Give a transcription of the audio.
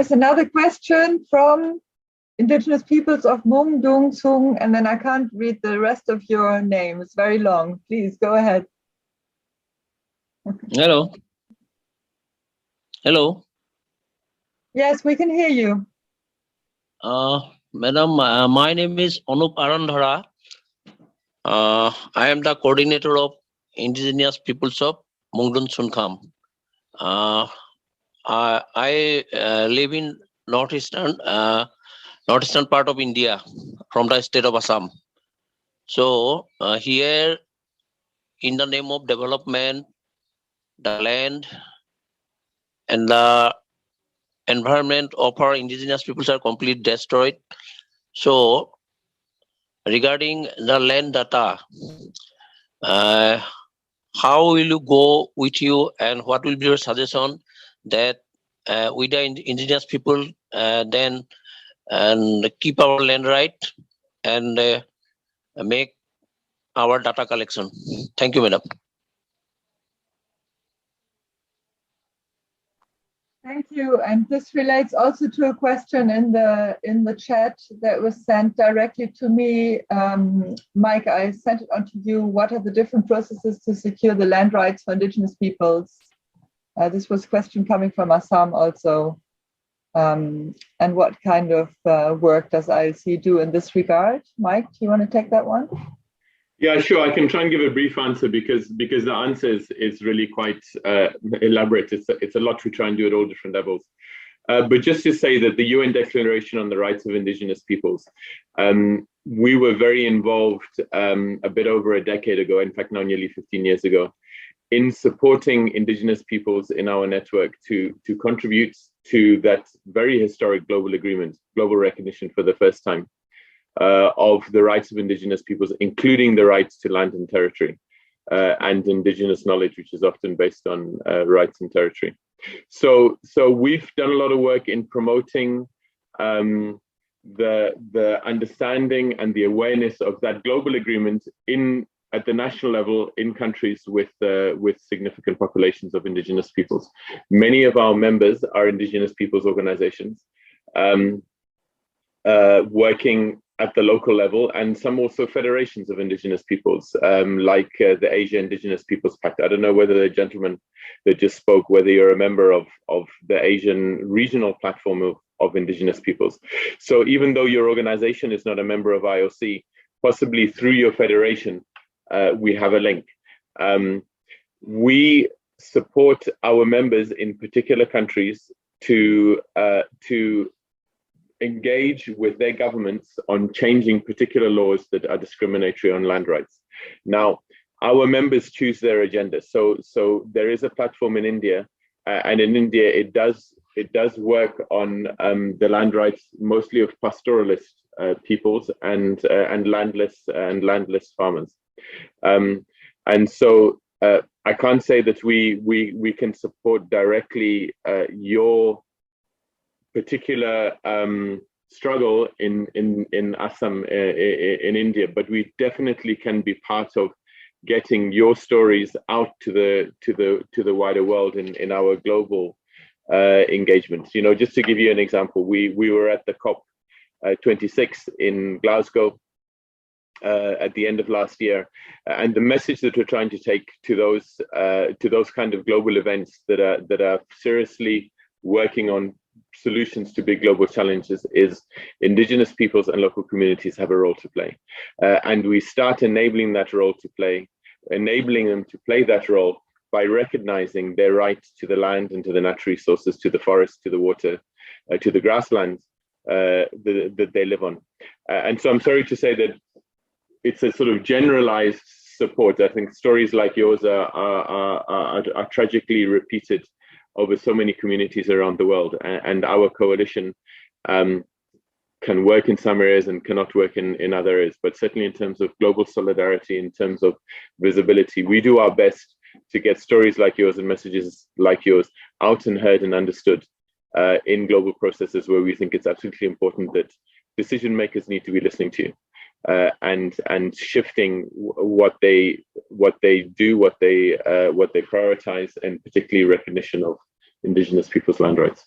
there's another question from Indigenous Peoples of Mung Dung Sung, and then I can't read the rest of your name. It's very long. Please go ahead. Hello. Hello. Yes, we can hear you. Madam, my name is Anup Arandhara. I am the coordinator of Indigenous Peoples of Mungdun Sunkham. I live in northeastern part of India, from the state of Assam. So here, in the name of development, the land and the environment of our indigenous peoples are completely destroyed. So regarding the land data, how will you go with you, and what will be your suggestion that with the indigenous people then and keep our land right and make our data collection? Thank you, madam. Thank you. And this relates also to a question in the chat that was sent directly to me. Mike, I sent it on to you. What are the different processes to secure the land rights for indigenous peoples? This was a question coming from Assam also. And what kind of work does ILC do in this regard? Mike, do you want to take that one? Yeah, sure. I can try and give a brief answer because the answer is really quite elaborate. It's a lot to try and do at all different levels. But just to say that the UN Declaration on the Rights of Indigenous Peoples, we were very involved a bit over a decade ago, in fact, now nearly 15 years ago, in supporting Indigenous peoples in our network to contribute to that very historic global agreement, global recognition for the first time. Of the rights of indigenous peoples, including the rights to land and territory and indigenous knowledge, which is often based on rights and territory. So we've done a lot of work in promoting the understanding and the awareness of that global agreement at the national level in countries with significant populations of indigenous peoples. Many of our members are indigenous peoples organizations working at the local level, and some also federations of indigenous peoples, like the Asia Indigenous Peoples Pact. I don't know whether the gentleman that just spoke, whether you're a member of the Asian regional platform of indigenous peoples. So even though your organization is not a member of IOC, possibly through your federation, we have a link. We support our members in particular countries to engage with their governments on changing particular laws that are discriminatory on land rights. Now, our members choose their agenda. So there is a platform in India, and in India it does work on the land rights mostly of pastoralist peoples and landless farmers. And so I can't say that we can support directly your particular struggle in Assam in India, but we definitely can be part of getting your stories out to the wider world in our global engagements. You know, just to give you an example, we were at the COP 26 in Glasgow at the end of last year, and the message that we're trying to take to those kind of global events that are seriously working on solutions to big global challenges is indigenous peoples and local communities have a role to play, and we start enabling them to play that role by recognizing their right to the land and to the natural resources, to the forest, to the water, to the grasslands that they live on. And so I'm sorry to say that it's a sort of generalized support. I think stories like yours are tragically repeated over so many communities around the world, and our coalition can work in some areas and cannot work in other areas, but certainly in terms of global solidarity, in terms of visibility, we do our best to get stories like yours and messages like yours out and heard and understood in global processes where we think it's absolutely important that decision makers need to be listening to, and shifting what they do, what they prioritize, and particularly recognition of indigenous people's land rights.